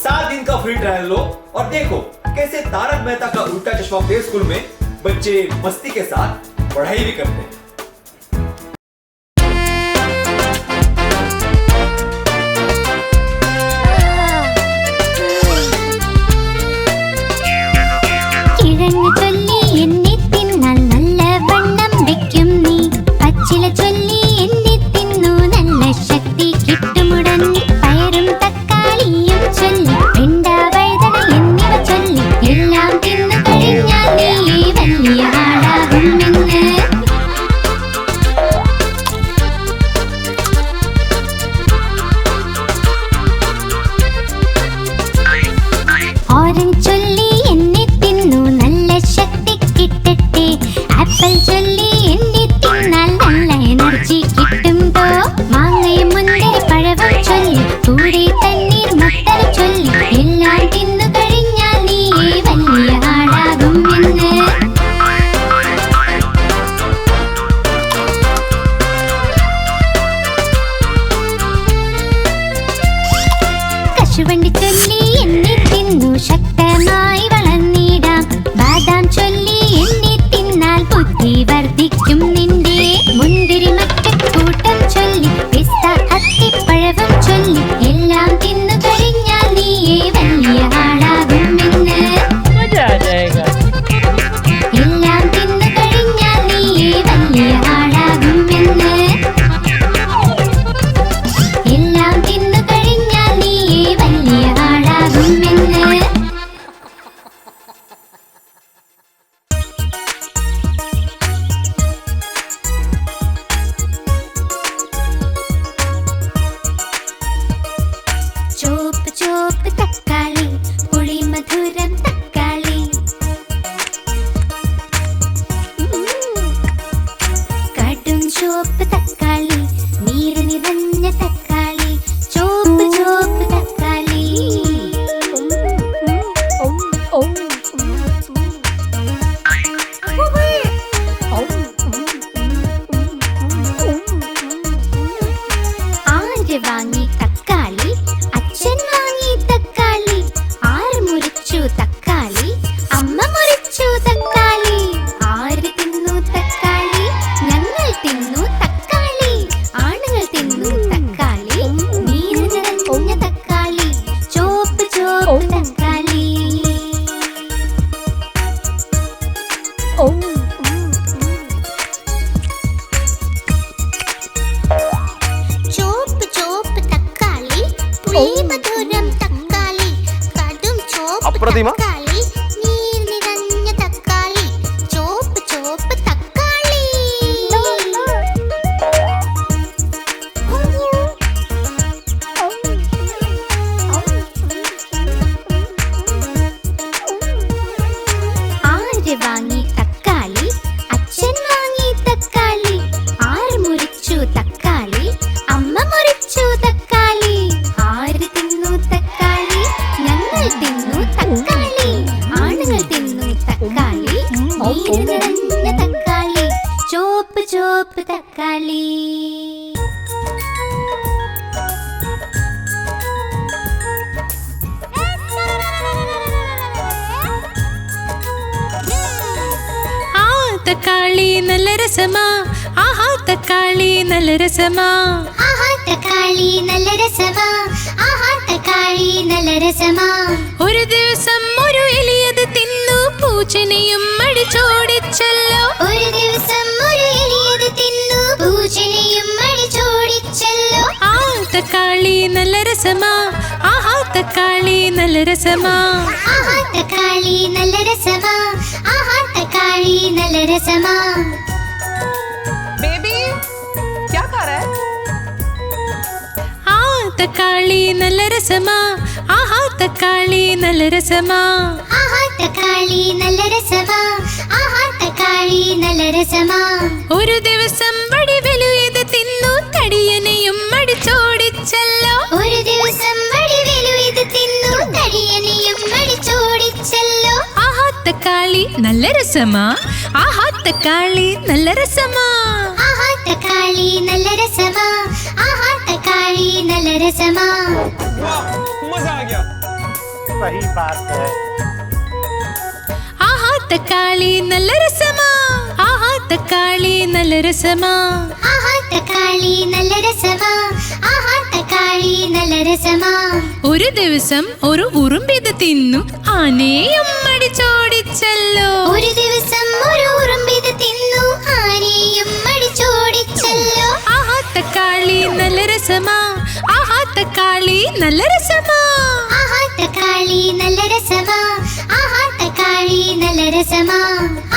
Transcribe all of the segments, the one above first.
7 दिन का free trial लो और देखो कैसे तारक मेहता का उल्टा चश्मा प्ले स्कूल में बच्चे मस्ती के साथ पढ़ाई भी करते हैं। തക്കാളി നല്ല രസമാ ആഹാ തക്കാളി നല്ല രസമാ ആഹാ തക്കാളി നല്ല രസമാ ആഹാ തക്കാളി നല്ല രസമാ ഒരു ദിവസം ഒരു എലിയത് തിന്നു പൂച്ചനെയും അടിച്ചോടിച്ചല്ലോ ഒരു ദിവസം ഒരു എലിയത് തിന്നു പൂച്ചനെയും അടിച്ചോടിച്ചല്ലോ ആ തക്കാളി നല്ല രസമാ ആഹാ തക്കാളി നല്ല രസമാ ആഹാ തക്കാളി നല്ല രസമാ ആഹാ തക്കാളി നല്ല രസമാ बेबी क्या खा रहा है? ആ തക്കാളി നല്ല രസമാ ആഹാ തക്കാളി നല്ല രസമാ ആഹാ തക്കാളി നല്ല രസമാ ആഹാ തക്കാളി നല്ല രസമാ ഒരു ദിവസം വടിവലു ഇത് തിന്നു തടിയനെയും അടിച്ചോടിച്ചല്ലോ ഒരു ദിവസം വടിവേലു ഇത് തിന്നു തടിയനെയും അടിച്ചോടിച്ചല്ലോ ആഹാ തക്കാളി നല്ല രസമാ ആഹാ തക്കാളി നല്ല രസമാ ആഹാ തക്കാളി നല്ല രസമാ ആഹാ തക്കാളി നല്ല രസമാ मजा आ गया। सही बात है। ആഹാ തക്കാളി നല്ല രസമാ, ആഹാ തക്കാളി നല്ല രസമാ, ആഹാ തക്കാളി നല്ല രസമാ, ആഹാ തക്കാളി നല്ല രസമാ. ഒരു ദിവസം ഒരു ഉറുമ്പിത് തിന്നു ആനയും അടിച്ചോടിച്ചല്ലോ. ഒരു ദിവസം ഒരു ഉറുമ്പിത് തിന്നു ആനയും അടിച്ചോടിച്ചല്ലോ. ആഹാ തക്കാളി നല്ല രസമാ, ആഹാ തക്കാളി നല്ല രസമാ, ആഹാ തക്കാളി നല്ല രസമാ, ആഹാ തക്കാളി നല്ല രസമാ,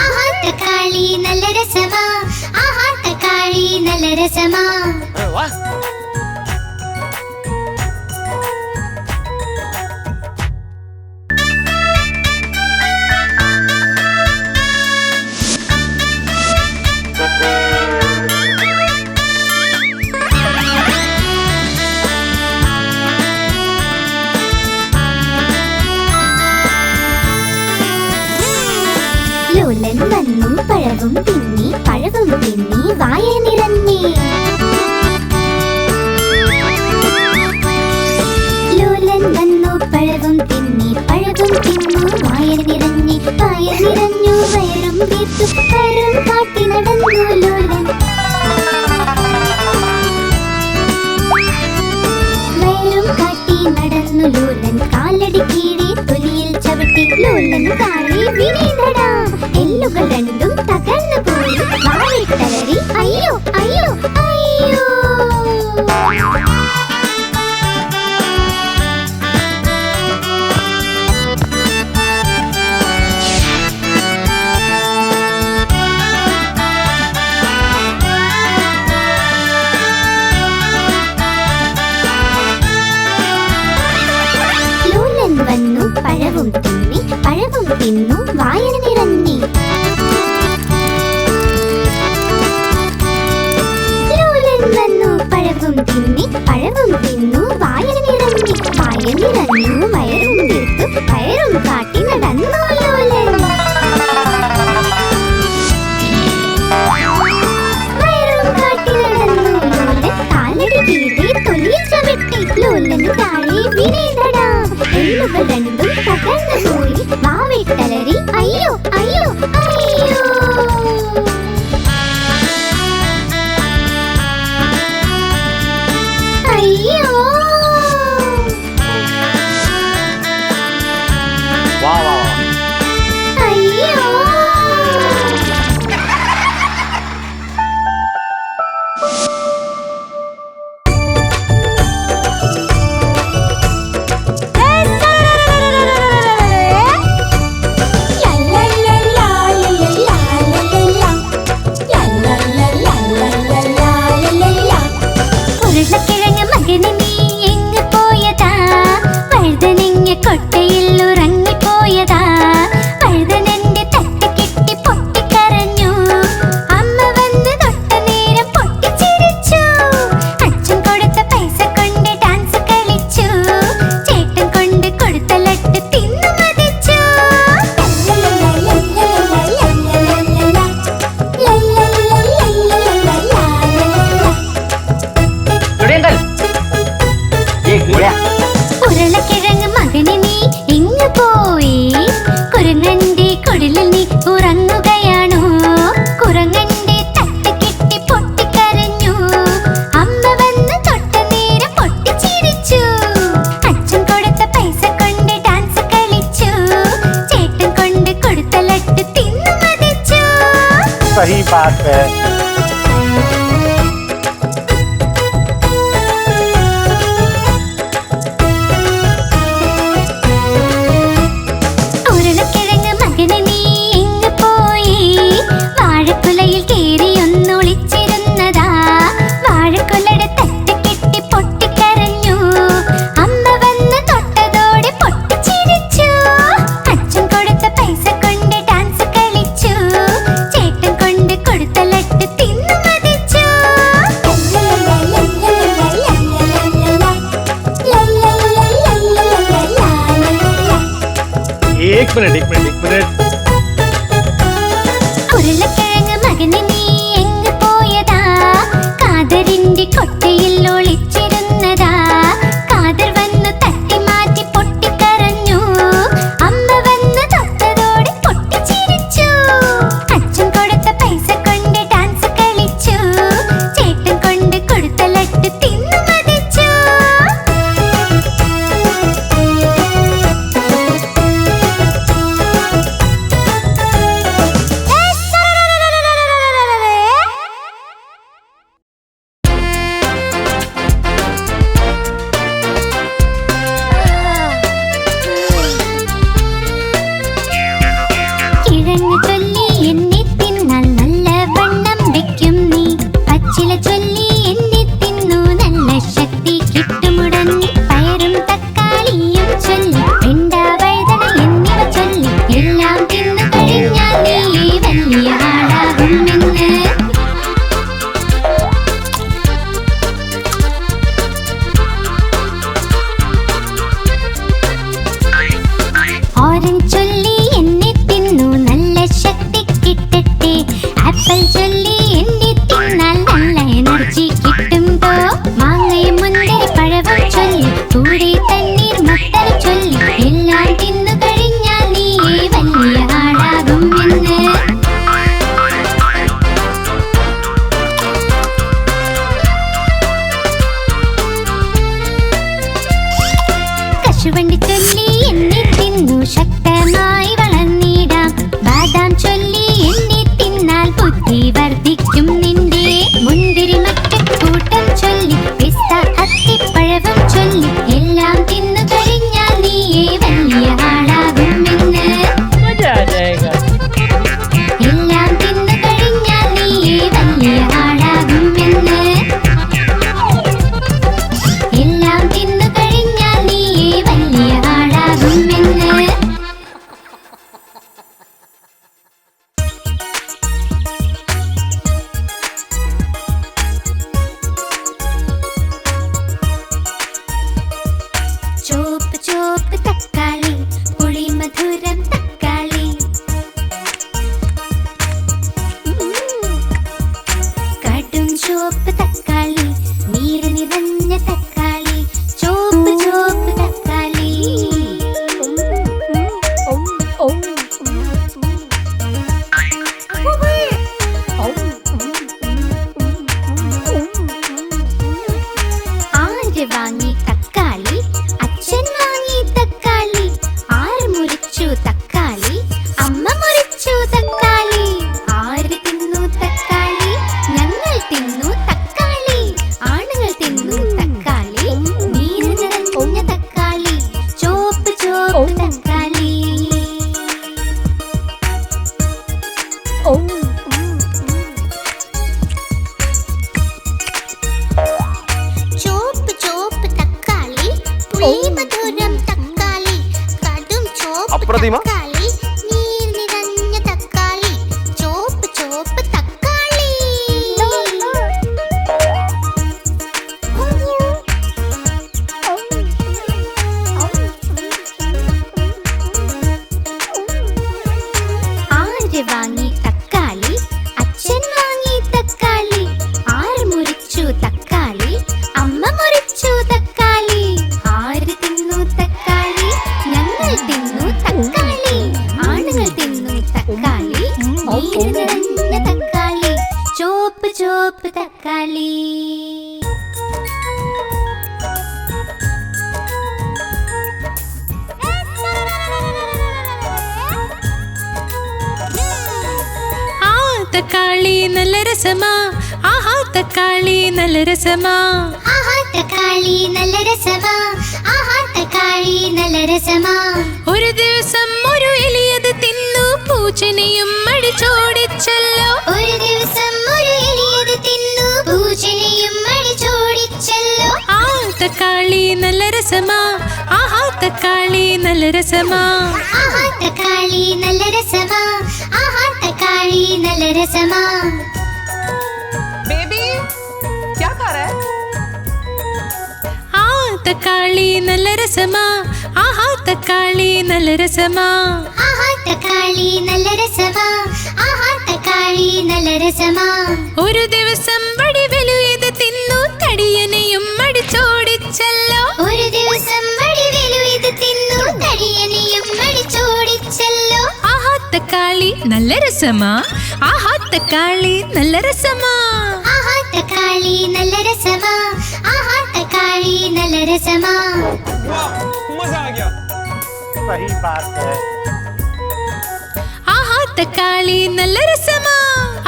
ആഹാ തക്കാളി നല്ല രസമാ, ആഹാ തക്കാളി നല്ല രസമാ. वाह। ലോലൻ വന്നു പഴവും തിന്നി, പഴവും തിന്നി വായ നിറഞ്ഞേ. ലോലൻ വന്നു പഴവും തിന്നി, പഴവും തിന്നു വായ നിറഞ്ഞി. വായ നിറഞ്ഞു വയറും വീർത്തു, വയറും കാട്ടി നടന്നു ലോലൻ. വയറും കാട്ടി നടന്നു ലോലൻ, കാലടി കീഴെ തൊലിയിൽ ചവിട്ടി. ലോലൻ താഴെ വീണേടടാ, എല്ലുകൾ രണ്ടും തകർന്നു പോയി. വായിട്ടലറി അയ്യോ അയ്യോ അയ്യോ. ലോലൻ വന്നു പഴവും തിന്നി, പഴവും തിന്നു വായ നിറഞ്ഞി. ലോലൻ വന്നു പഴവും തിന്നി, പഴവും തിന്നു വായ നിറഞ്ഞി. വായ നിറഞ്ഞു വയറും വീർത്തു, വയറും കാട്ടി നടന്നു ലോലൻ. വയറും കാട്ടി നടന്നു ലോലൻ, കാലടി കീഴെ തൊലിയിൽ ചവിട്ടി. ലോലൻ താഴെ വീണേടടാ, എല്ലുകൾ രണ്ടും തകർന്നു പോയി. വാവിട്ടലറി അയ്യോ അയ്യോ അയ്യോ. അയ്യോ. वाह वाह वाह। അയ്യോ. ഉരുളക്കിഴങ്ങ് മകന് നീ എങ്ങ് പോയതാ, വഴുതനങ്ങ കൊട്ടയിൽ ഉറങ്ങിപ്പോയതാ. വഴുതനന്റെ തട്ട് കിട്ടി പൊട്ടിക്കരഞ്ഞു, അമ്മ വന്ന് തൊട്ട നേരം പൊട്ടിച്ചിരിച്ചു. അച്ഛൻ കൊടുത്ത പൈസ കൊണ്ട് ഡാൻസ് കളിച്ചു, ചേട്ടൻ കൊണ്ട് കൊടുത്ത ലട്ട് തിന്നു മതിച്ചു. सुरेंद्र एक बढ़िया। ഉരുളക്കിഴങ്ങ് മകന് നീ എങ്ങ് പോയി, കുരങ്ങന്റെ കുടിലിൽ നീ ഉറങ്ങുകയാണോ. കുരങ്ങന്റെ തട്ട് കിട്ടി പൊട്ടിക്കരഞ്ഞു, അമ്മ വന്ന് തൊട്ട നേരം പൊട്ടിച്ചിരിച്ചു. അച്ഛൻ കൊടുത്ത പൈസ കൊണ്ട് ഡാൻസ് കളിച്ചു, ചേട്ടൻ കൊണ്ട് കൊടുത്ത ലട്ട് തിന്നു മതിച്ചു. सही बात है। ഉരുളക്കിഴങ്ങ് മകന് നീ എങ്ങ് പോയി, വാഴക്കുലയിൽ കേറിയൊന്നൊളിച്ചിരുന്നതാ. വാഴക്കുലയുടെ തട്ട് കിട്ടി പൊട്ടിക്കരഞ്ഞു, അമ്മ വന്ന് തൊട്ടതോടെ പൊട്ടിച്ചിരിച്ചു. അച്ഛൻ കൊടുത്ത പൈസ കൊണ്ട് ഡാൻസ് കളിച്ചു, ചേട്ടൻ കൊണ്ട് കൊടുത്ത ലട്ട് തിന്നു മതിച്ചു. एक मिनट एक मिनट एक मिनट। ഉരുളക്കിഴങ്ങ് മകന് നീ എങ്ങ് പോയതാ, കാതറിന്റെ കൊട്ടയിൽ ഒളിച്ചിരുന്നതാ. കാതർ വന്നു തട്ടി മാറ്റി പൊട്ടിക്കരഞ്ഞു, ചൊല്ലി എന്നെ തിന്നു ശക്തമായി വളർന്നിടാം. ബാദാം ചൊല്ലി എന്നെ തിന്നാൽ ബുദ്ധി വർദ്ധിക്കും നിന്റെ. മുന്തിരി മറ്റക്കൂട്ടം ചൊല്ലി പിസ്ത അത്തിപ്പഴവും ചൊല്ലി എല്ലാം തിന്നു കഴിഞ്ഞാൽ നീയേ വലിയ ആളാകുമെന്ന്. എല്ലാം തിന്നു കഴിഞ്ഞാൽ നീയേ വലിയ ആളാകുമെന്ന്. എല്ലാം തിന്നു കഴിഞ്ഞാൽ നീയേ വലിയ ആളാകുമെന്ന്. ചോപ്പ് ചോപ്പ് തക്കാളി പുളി മധുരം തക്കാളി. കടും ചോപ്പ് തക്കാളി നീര് നിറഞ്ഞ തക്കാളി. ചോപ്പ് ചോപ്പ് തക്കാളി. ആര് വാങ്ങി തക്കാളി? അച്ഛൻ വാങ്ങി തക്കാളി. ആര് മുറിച്ചു തക്കാളി? അമ്മ മുറിച്ചു തക്കാളി. ആര് തിന്നു തക്കാളി? ഞങ്ങൾ തിന്നു തക്കാളി. ആണുങ്ങൾ തിന്നു തക്കാളി. നീര് നിറഞ്ഞ തക്കാളി. ചോപ്പ് ചോപ്പ് തക്കാളി. ചോപ്പ് ചോപ്പ് തക്കാളി പുളി മധുരം തക്കാളി. കടും ചോപ്പ് അപ്രതിമ. തക്കാളി നീർ നിറഞ്ഞ തക്കാളി. ചോപ്പ് ചോപ്പ് തക്കാളി. ആര് വാങ്ങി തക്കാളി? അച്ഛൻ വാങ്ങി തക്കാളി. ആര് മുറിച്ചു തക്കാളി? അമ്മ മുറിച്ചു തക്കാളി. ആര് തിന്നു തക്കാളി? ഞങ്ങൾ തിന്നു തക്കാളി. ആണുങ്ങൾ തിന്നു തക്കാളി. നീര് നിറഞ്ഞ തക്കാളി. ചോപ്പ് ചോപ്പ് തക്കാളി. ആ തക്കാളി നല്ല രസമാ. ആഹാ തക്കാളി നല്ല രസമാ. ആഹാ തക്കാളി നല്ല രസമാ. ആഹാ തക്കാളി നല്ല രസമാ. ഒരു ദിവസം ഒരു എലിയത് തിന്നു പൂച്ചനെയും അടിച്ചോടിച്ചല്ലോ. ഒരു ദിവസം ഒരു എലിയത് തിന്നു പൂച്ചനെയും അടിച്ചോടിച്ചല്ലോ. ആ തക്കാളി നല്ല രസമാ. ആഹാ തക്കാളി നല്ല രസമാ. ആഹാ തക്കാളി നല്ല രസമാ. ആഹാ തക്കാളി നല്ല രസമാ. बेबी क्या खा रहा है? ആ തക്കാളി നല്ല രസമാ. ആഹാ തക്കാളി നല്ല രസമാ. ആഹാ തക്കാളി നല്ല രസമാ. ആഹാ തക്കാളി നല്ല രസമാ. ഒരു ദിവസം വടിവെലുയത് തിന്നു തടിയനെയും അടിച്ചോടിച്ചല്ലോ. ഒരു ദിവസം വടിവേലു ഇത് തിന്നു തടിയനെയും അടിച്ചോടിച്ചല്ലോ. ആഹാ തക്കാളി നല്ല രസമാ. ആഹാ തക്കാളി നല്ല രസമാ. ആഹാ തക്കാളി നല്ല രസമാ. ആഹാ തക്കാളി നല്ല രസമാ. मजा आ गया. सही बात है. ആഹാ തക്കാളി നല്ല രസമാ.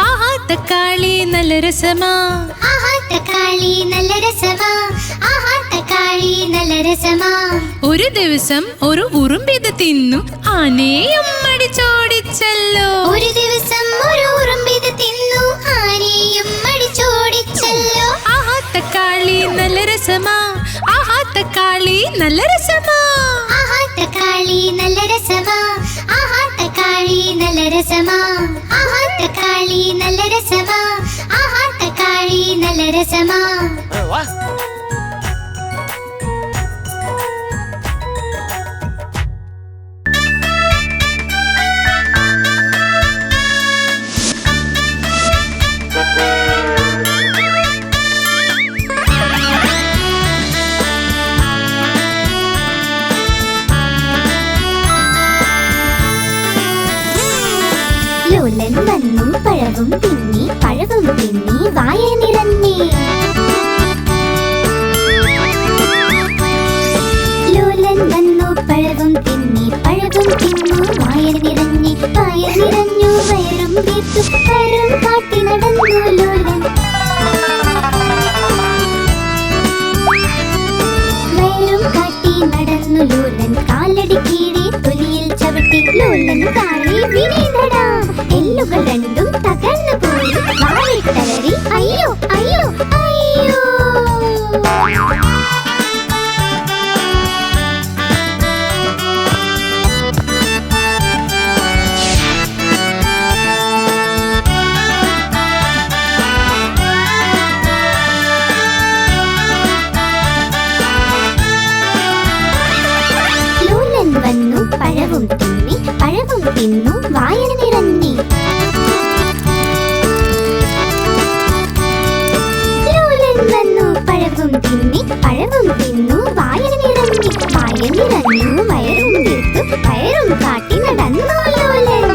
ആഹാ തക്കാളി നല്ല രസമാ. ആഹാ തക്കാളി നല്ല രസമാ. ആഹാ തക്കാളി നല്ല രസമാ. ഒരു ദിവസം ഒരു ഉറുമ്പിത് തിന്നു ആനയും അടിച്ചോടിച്ചല്ലോ. ഒരു ദിവസം ഒരു ഉറുമ്പിത് തിന്നു ആനയും അടിച്ചോടിച്ചല്ലോ. ആഹാ തക്കാളി നല്ല രസമാ. ആഹാ തക്കാളി നല്ല രസമാ. ആഹാ തക്കാളി നല്ല രസമാ. ആഹാ തക്കാളി നല്ല രസമാ. ആഹാ തക്കാളി നല്ല രസമാ. ആഹാ തക്കാളി നല്ല രസമാ. वाह. ലോലൻ വന്നു പഴവും തിന്നി. പഴവും തിന്നി വായ നിറഞ്ഞേ. വയറും വീർത്തു വയറും കാട്ടി നടന്നു ലോലൻ.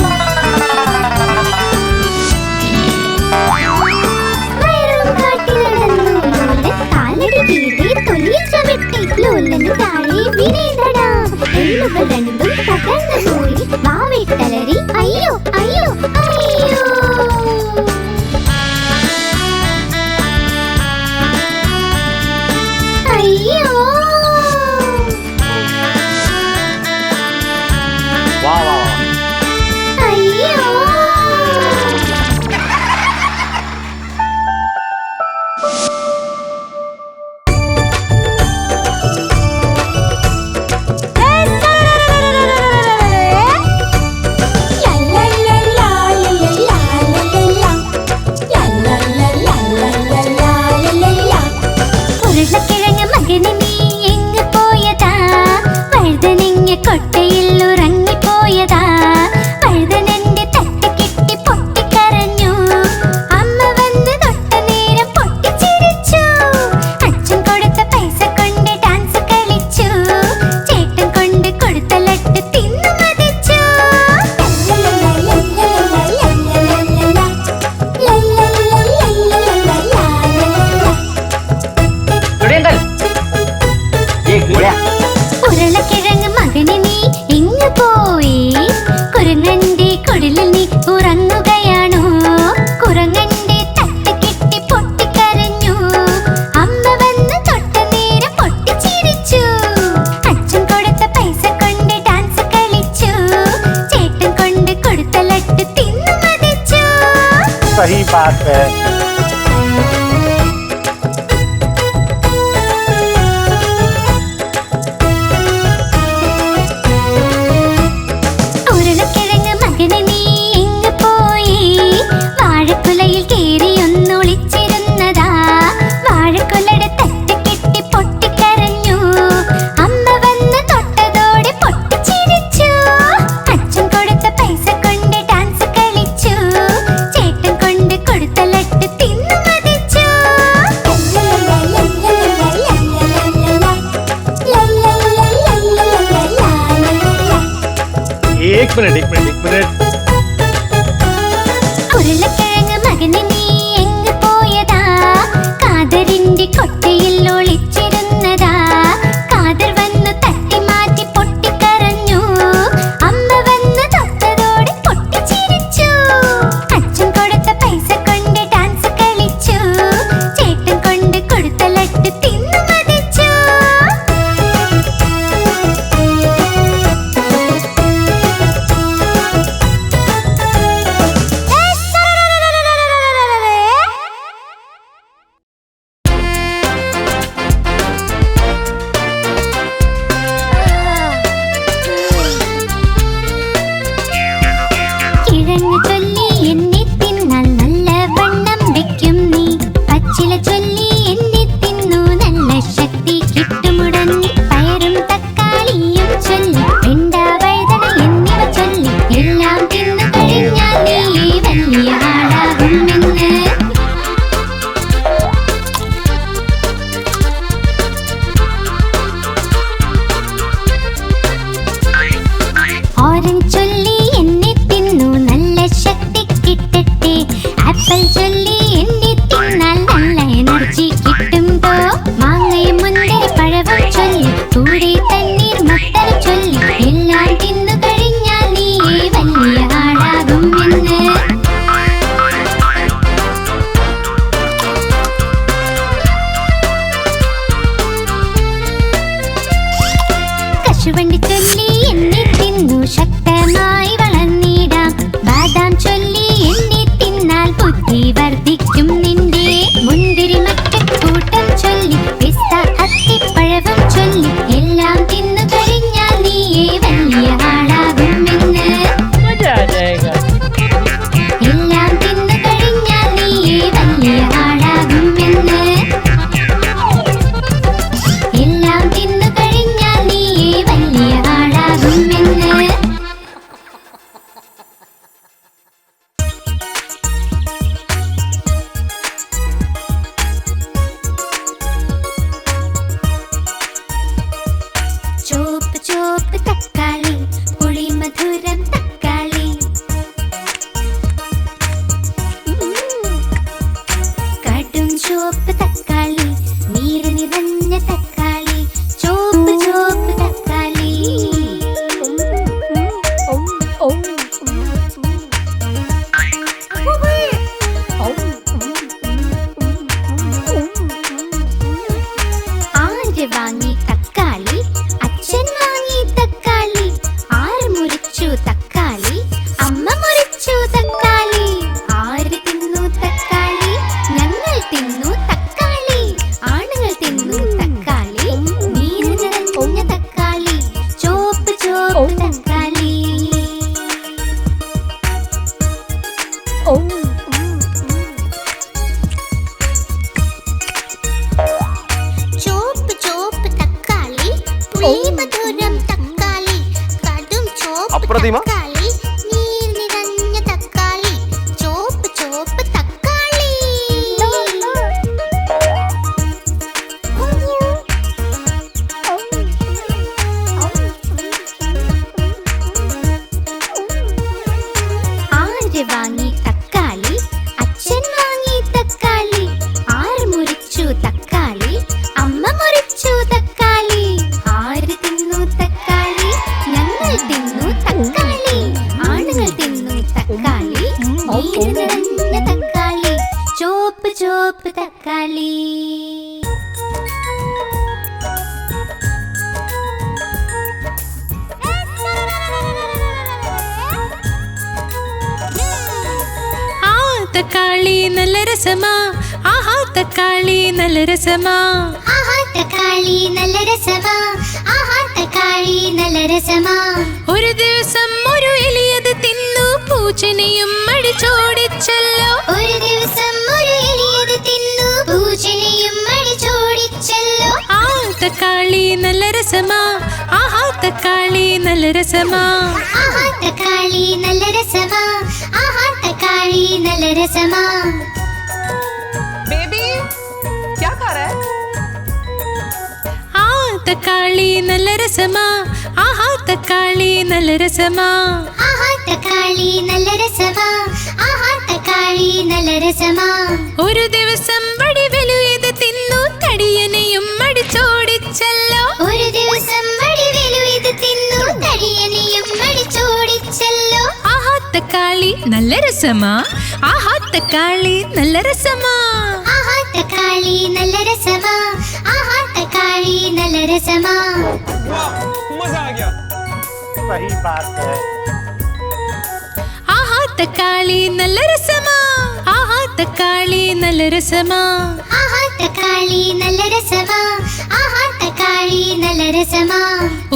വയറും കാട്ടി നടന്നു ലോലൻ. കാലടി കീറി തൊലിയിൽ ചവിട്ടി ലോലന് താഴെ വീണേതടാ. എല്ലുകൾ രണ്ടും തകർന്നു പോയി വാവിട്ടലറി അയ്യോ അയ്യോ അയ്യോ. അയ്യോ വാ വാ വാ. അയ്യോ. ഉരുളക്കിഴങ്ങ് മകന് നീ എങ്ങ് പോയതാ? വഴുതനങ്ങ കൊട്ടയിൽ ഉറങ്ങിപ്പോയതാ. വഴുതനന്റെ തട്ട് കെട്ടി പൊട്ടിക്കരഞ്ഞു. അമ്മ വന്ന് തൊട്ട നേരം പൊട്ടിച്ചിരിച്ചു. അച്ഛൻ കൊടുത്ത പൈസ കൊണ്ട് ഡാൻസ് കളിച്ചു. ചേട്ടൻ കൊണ്ട് കൊടുത്ത ലട്ട് തിന്നു മതിച്ചു. സുരേന്ദ്രൻ, ये कीड़ा. ഉരുളക്കിഴങ്ങ് മകന് നീ എങ്ങ് പോയി? കുരങ്ങന്റെ കുടിലിൽ നീ ഉറങ്ങുകയാണോ? കുരങ്ങന്റെ തട്ട് കെട്ടി പൊട്ടിക്കരഞ്ഞു. അമ്മ വന്ന് തൊട്ട നേരം പൊട്ടിച്ചിരിച്ചു. അച്ഛൻ കൊടുത്ത പൈസ കൊണ്ട് ഡാൻസ് കളിച്ചു. ചേട്ടൻ കൊണ്ട് കൊടുത്ത ലട്ട് തിന്നു മതിച്ചു. सही बात है. ഉരുളക്കിഴങ്ങ് മകന് നീ എങ്ങ് പോയി? വാഴക്കുലയിൽ കേറി ഒന്നൊളിച്ചിരുന്നതാ. വാഴക്കുലയുടെ തട്ട് കെട്ടി പൊട്ടിക്കരഞ്ഞു. അമ്മ വന്ന് തൊട്ടതോടെ പൊട്ടിച്ചിരിച്ചു. അച്ഛൻ കൊടുത്ത പൈസ കൊണ്ട് ഡാൻസ് കളിച്ചു. ചേട്ടൻ കൊണ്ട് കൊടുത്ത ലട്ട് തിന്നു മതിച്ചു. एक मिनट. ഉരുളക്കിഴങ്ങ് മകന് നീ എങ്ങ് പോയതാ? കാതറിന്റെ കൊട്ടയിൽ ഒളിച്ചിരുന്നതാ. കാതർ വന്നു തട്ടി മാറ്റി പൊട്ടിക്കരഞ്ഞു. അമ്മ വന്ന് തൊട്ടതോടെ പൊട്ടിച്ചിരിച്ചു. അച്ഛൻ കൊടുത്ത പൈസ കൊണ്ട് ഡാൻസ് കളിച്ചു. ചേട്ടൻ കൊണ്ട് കൊടുത്ത ലട്ട് തിന്നു മതിച്ചു. ചുവപ്പ് തക്കാളി. ചുവപ്പ് ചുവപ്പ് തക്കാളി, പുളിമധുരം തക്കാളി, കടും ചുവപ്പ് അപ്രതിമ. തക്കാളി, നീർ നിറഞ്ഞ തക്കാളി, ചുവപ്പ് ചുവപ്പ് തക്കാളി. ആര് വാങ്ങി തക്കാളി? അച്ഛൻ വാങ്ങി തക്കാളി. ആര് മുറിച്ചു തക്കാളി? അമ്മ മുറിച്ചു തക്കാളി. ആര് തിന്നു തക്കാളി? ഞങ്ങൾ തിന്നു തക്കാളി. ആണുങ്ങൾ തിന്നു തക്കാളി. നീര് നിറഞ്ഞ തക്കാളി, ചുവപ്പ് ചുവപ്പ് തക്കാളി. ആ തക്കാളി നല്ല രസമാ, ആഹാ തക്കാളി നല്ല രസമാ. ആഹാ തക്കാളി നല്ല രസമാ, ആഹാ തക്കാളി നല്ല രസമാ. ഒരു ദിവസം ഒരു എലിയത് തിന്നു, പൂച്ചനെയും അടിച്ചോടിച്ചല്ലോ. ഒരു ദിവസം ഒരു എലിയത് തിന്നു, പൂച്ചനെയും അടിച്ചോടിച്ചല്ലോ. ആ തക്കാളി നല്ല രസമാ, ആഹാ തക്കാളി നല്ല രസമാ. ആഹാ തക്കാളി നല്ല രസമാ, ആഹാ തക്കാളി നല്ല രസമാ. बेबी क्या खा रहा है? ആ തക്കാളി നല്ല രസമാ, ആഹാ തക്കാളി നല്ല രസമാ. ആഹാ തക്കാളി നല്ല രസമാ, ആഹാ തക്കാളി നല്ല രസമാ. ഒരു ദിവസം വടിവെലുയത് തിന്നു, തടിയനെയും അടിച്ചോടിച്ചല്ലോ. ഒരു ദിവസം വടിവേലു ഇത് തിന്നു, തടിയനെയും അടിച്ചോടിച്ചല്ലോ. ആഹാ തക്കാളി നല്ല രസമാ, ആഹാ തക്കാളി നല്ല രസമാ. ആഹാ തക്കാളി നല്ല രസമാ, ആഹാ തക്കാളി നല്ല രസമാ. सही बात है. ആഹാ തക്കാളി നല്ല രസമാ, ആഹാ തക്കാളി നല്ല രസമാ. ആഹാ തക്കാളി നല്ല രസമാ, ആഹാ തക്കാളി നല്ല രസമാ.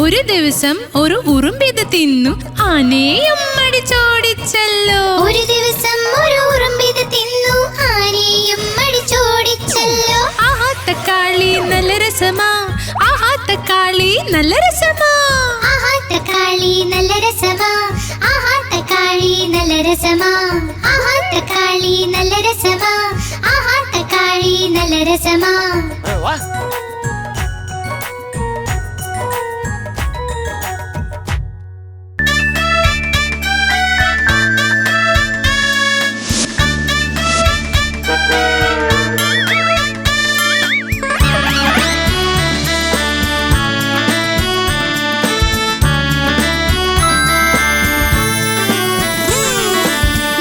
ഒരു ദിവസം ഒരു ഉറുമ്പിത് തിന്നു, ആനയും അടിച്ചോടിച്ചല്ലോ. ഒരു ദിവസം ഒരു ഉറുമ്പിത് തിന്നു, ആനയും അടിച്ചോടിച്ചല്ലോ. ആഹാ തക്കാളി നല്ല രസമാ, ആഹാ തക്കാളി നല്ല രസമാ. ആഹാ തക്കാളി നല്ല രസമാ, ആഹാ തക്കാളി നല്ല രസമാ. ആഹാ തക്കാളി നല്ല രസമാ, ആഹാ തക്കാളി നല്ല രസമാ. वाह.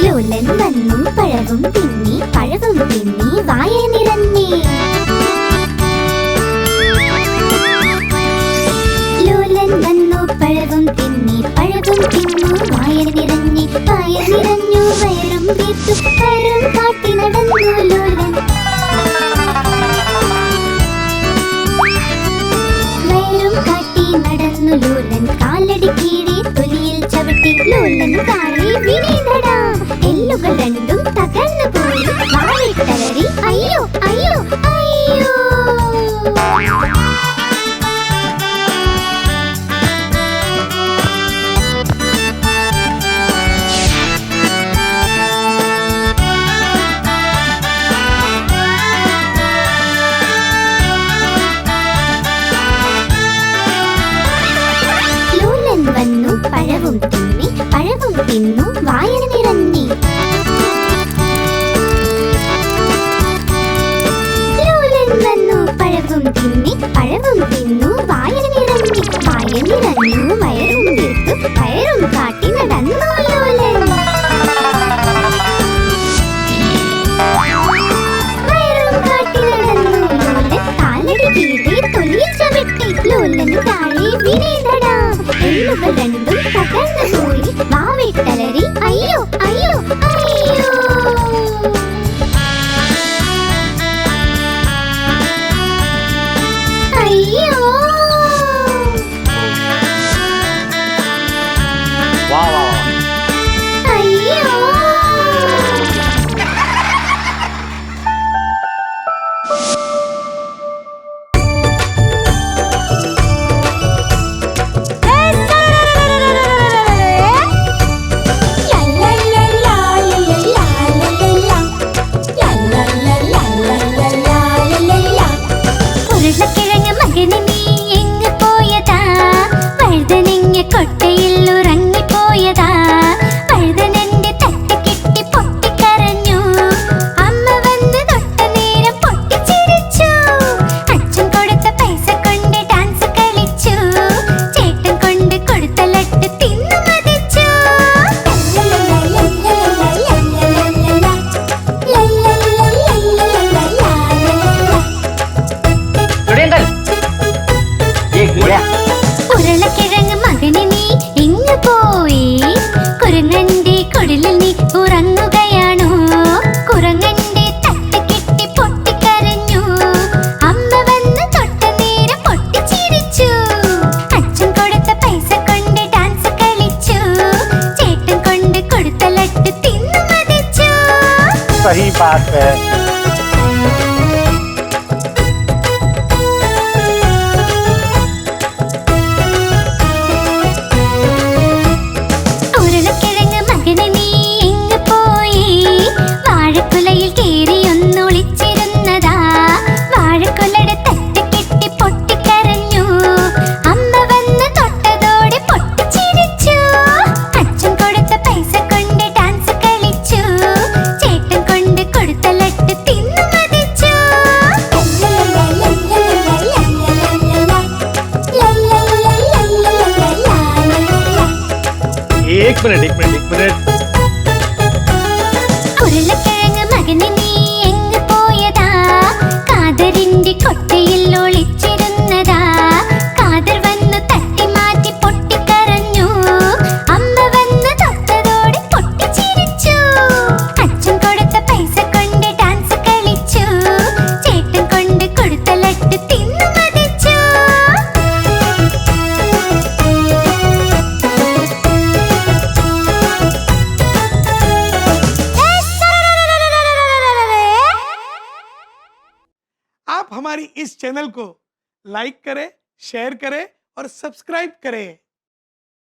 ലോലൻ വന്നു പഴവും തിന്നി, പഴവും തിന്നി വായ നിറഞ്ഞേ. ലോലൻ വന്നു പഴവും തിന്നി, പഴവും തിന്നു വായ നിറഞ്ഞേ. വായ നിറഞ്ഞു വയറും വീർത്തു, വയറും കാട്ടി നടന്നു ലോലൻ. വയറും കാട്ടി നടന്നു ലോലൻ, കാലടി കീഴെ തൊലിയിൽ ചവിട്ടി ലോലൻ താഴെ വീണേടടാ. എല്ലുകൾ രണ്ടും തകർന്നു പോയി, വാലിട്ടലറി അയ്യോ അയ്യോ അയ്യോ. ലോലൻ വന്നു പഴവും തിന്നി, പഴവും തിന്നു വായന നിറഞ്ഞി. ലോലൻ വന്നു പഴവും തിന്നി, പഴവും തിന്നു വായന നിറഞ്ഞി. വായ നിറഞ്ഞു വയറും വീർത്തു, വയറും കാട്ടി നടന്നു ലോലൻ. വയറും കാട്ടി നടന്നു ലോലൻ, കാലടി കീഴെ തൊലിയിൽ ചവിട്ടി ലോലൻ താഴെ വീണേടടാ. എല്ലുകൾ രണ്ടും തകർന്നു പോയി, വാവിട്ടലറി അയ്യോ അയ്യോ അയ്യോ. അയ്യോ सही बात है। ഉരുളക്കിഴങ്ങ് മകനെ നീ എങ്ങ് പോയി? വാഴക്കുലയിൽ കേറിയൊന്നൊളിച്ചിരുന്നതാ. വാഴക്കുലയുടെ തട്ട് കെട്ടി പൊട്ടിക്കരഞ്ഞു. അമ്മ വന്ന് തൊട്ടതോടെ പൊട്ടിച്ചിരിച്ചു. അച്ഛൻ കൊടുത്ത പൈസ കൊണ്ട് ഡാൻസ് കളിച്ചു. ചേട്ടൻ കൊണ്ട് കൊടുത്ത ലട്ട് തിന്നു മതിച്ചു. एक मिनट। ഉരുളക്കിഴങ്ങ് മകനെ നീ എങ്ങ് പോയതാ? കാതറിന്റെ കൊട്ടയിൽ ഒളിച്ചിരുന്നതാ. കാതർ വന്നു തട്ടി മാറ്റി പൊട്ടിക്കരഞ്ഞു. അമ്മ വന്ന് തൊട്ടതോടെ പൊട്ടിച്ചിരിച്ചു. അച്ഛൻ കൊടുത്ത പൈസ കൊണ്ട് ഡാൻസ് കളിച്ചു. ചേട്ടൻ കൊണ്ട് കൊടുത്ത ലട്ട് തിന്നു മതിച്ചു. आप हमारी इस चैनल को लाइक करें, शेयर करें और सब्सक्राइब करें।